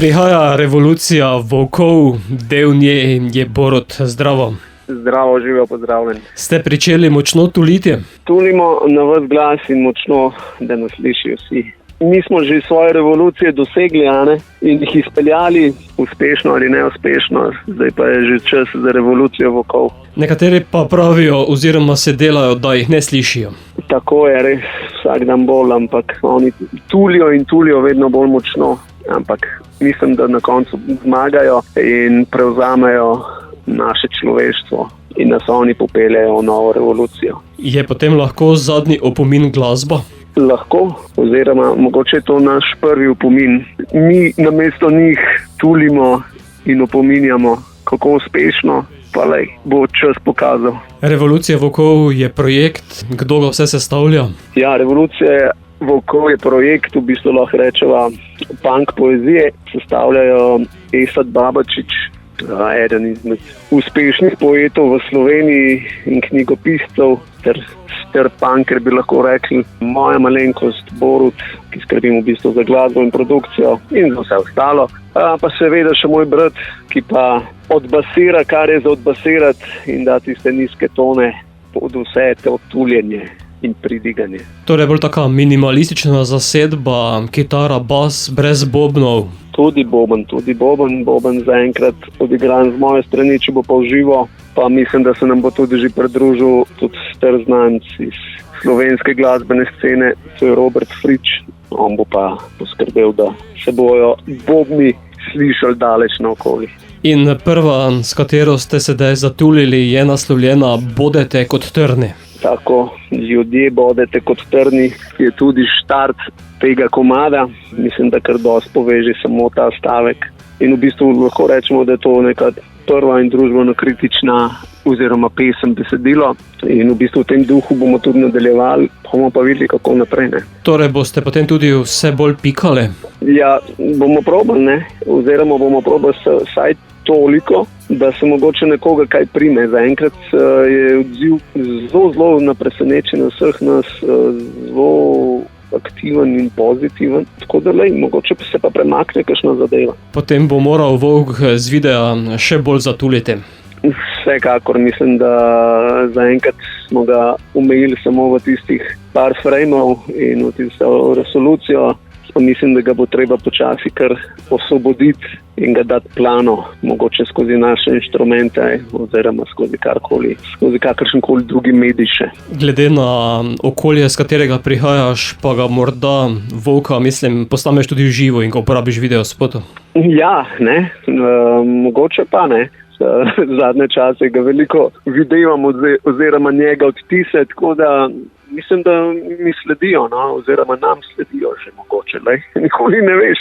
Prihaja revolucija volkov, del nje je Borut. Zdravo. Zdravo, živijo, pozdravljen. Ste pričeli močno tuliti? Tulimo na ves glas in močno, da nas slišijo vsi. Mi smo že svoje revolucije dosegli, in jih izpeljali, uspešno ali neuspešno, zdaj pa je že čas za revolucijo volkov. Nekateri pa pravijo oziroma se delajo, da jih ne slišijo. Tako je, res, vsak dan bolj, ampak oni tulijo in tulijo vedno bolj močno, ampak mislim, da na koncu zmagajo in prevzamejo naše človeštvo in nas oni popeljejo v novo revolucijo. Je potem lahko zadnji opomin glasba? Lahko, oziroma mogoče je to naš prvi opomin. Mi namesto njih tulimo in opominjamo, kako uspešno, pa bo čas pokazal. Revolucija volkov je projekt, kdo ga vse sestavlja? Ja, revolucija volkov je projekt, v bistvu lahko rečeva punk poezije. Sestavljajo Esad Babačič, eden izmed uspešnih poetov v Sloveniji in knjigopiscev, ter punker bi lahko rekli, moja malenkost Borut, ki skrbim v bistvu za glasbo in produkcijo in za vse ostalo. Pa seveda še moj brat, ki pa odbasira, kar je za odbasirati in da tiste nizke tone pod vse te odtuljenje in pridiganje. Torej bolj taka minimalistična zasedba, kitara, bas, brez bobnov. Tudi boben zaenkrat odigran z moje strani, če bo pa v živo, pa mislim, da se nam bo tudi že pridružil tudi star znanec iz slovenske glasbene scene, to je Robert Frič. On bo pa poskrbel, da se bojo bobni slišali daleč naokoli. In prva, s katero ste sedaj zatulili, je naslovljena Bodete kot trni. Tako, ljudje bodete kot trni, je tudi štart tega komada. Mislim, da kar dosti poveže samo ta stavek. In v bistvu lahko rečemo, da je to neka prva in družbeno kritična oziroma pesem besedilo. In v bistvu v tem duhu bomo tudi nadaljevali, bomo pa videli, kako naprej. Torej boste potem tudi vse bolj pikali? Ja, bomo probali, oziroma bomo probali vsaj toliko, da se mogoče nekoga kaj prime. Zaenkrat je odziv zelo na presenečenje vseh nas, zelo aktiven in pozitiven, tako da mogoče se pa premakne kakšna zadeva. Potem bo moral volk z videa še bolj zatuliti. Vsekakor mislim, da zaenkrat smo ga omejili samo v tistih par frejmov in v tisto resolucijo. Pa mislim, da ga bo treba počasi kar osvoboditi in ga dati plano, mogoče skozi naše inštrumente oziroma skozi karkoli, skozi kakršenkoli drugi medij še. Glede na okolje, z katerega prihajaš, pa ga morda volka, postaneš tudi živo in ga uporabiš video spotu? Ja, mogoče pa ne. Zadnje čase ga veliko videvam oziroma njega odtise, tako da mislim, da mi sledijo, oziroma nam sledijo že mogoče, nikoli ne veš,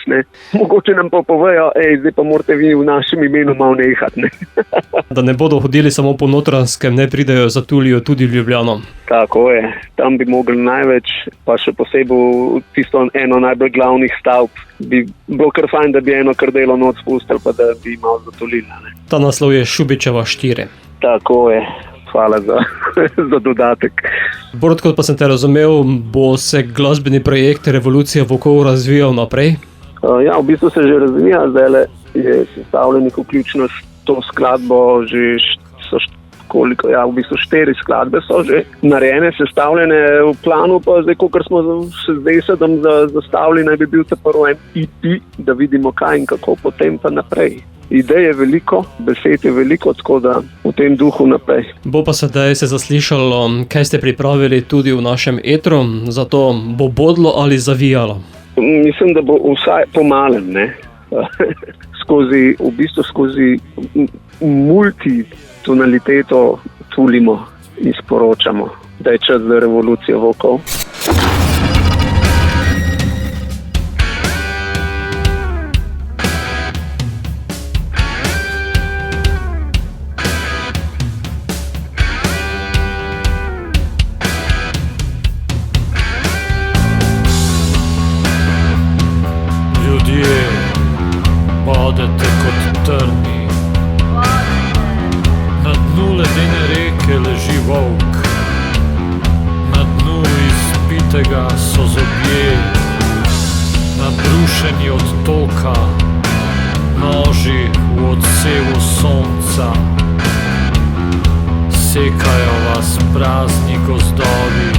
Mogoče nam pa povejo, zdaj pa morate vi v našem imenu malo nehati, Da ne bodo hodili samo po Notranjskem, ne pridejo, zatulijo tudi v Ljubljano. Tako je, tam bi mogli največ, pa še posebej tisto eno najbolj glavnih stavb, bi bilo kar fajn, da bi eno krdelo noč spustili, pa da bi malo zatulili, Ta naslov je Šubičeva 4. Tako je. Hvala za dodatek. Borut, kot pa sem te razumel, bo se glasbeni projekt Revolucija volkov razvijal naprej? Ja, v bistvu se že razvija, zdaj je sestavljenih vključno s to skladbo že v bistvu 4 skladbe so že narejene, sestavljene v planu, pa zdaj, kakor smo se zdaj zastavili, naj bi bil ta prvo EP, da vidimo kaj in kako potem pa naprej. Idej je veliko, besed je veliko, tako da v tem duhu naprej. Bo pa sedaj se zaslišalo, kaj ste pripravili tudi v našem etru, zato bo bodlo ali zavijalo? Mislim, da bo vsaj pomalem, skozi multitonaliteto tulimo in sporočamo, da je čas za revolucijo volkov. Bodete kot trni, na dnu ledene reke leži volk, na dnu izpitega so zobje, nabrušeni od toka, noži v odsevu sonca. Sekajo vas prazni gozdovi,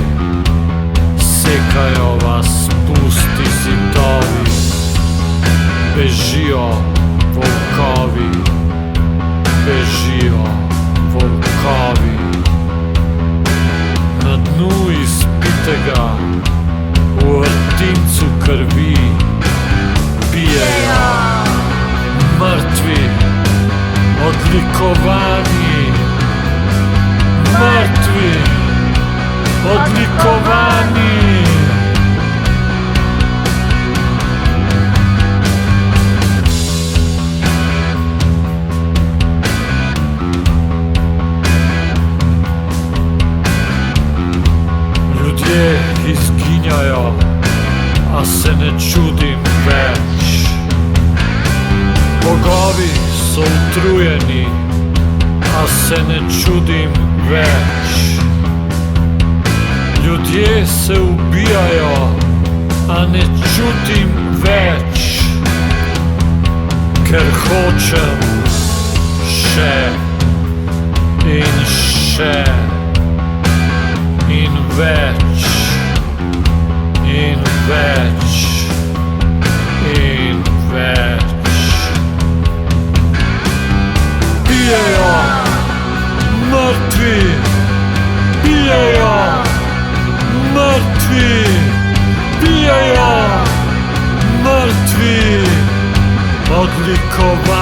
sekajo vas pusti zidovi. Bežijo volkovi, bežijo volkovi. Na dnu izpitega, v vrtincu krvi, pijejo mrtvi, odlikovani. Mrtvi, odlikovani. Ljudje izginjajo, a se ne čudim več. Bogovi so utrujeni, a se ne čudim več. Ljudje se ubijajo, a ne čutim več. Ker hočem še in še in več in več in več. Pijejo mrtvi, pijejo mrtvi, pijejo mrtvi, odlikovani.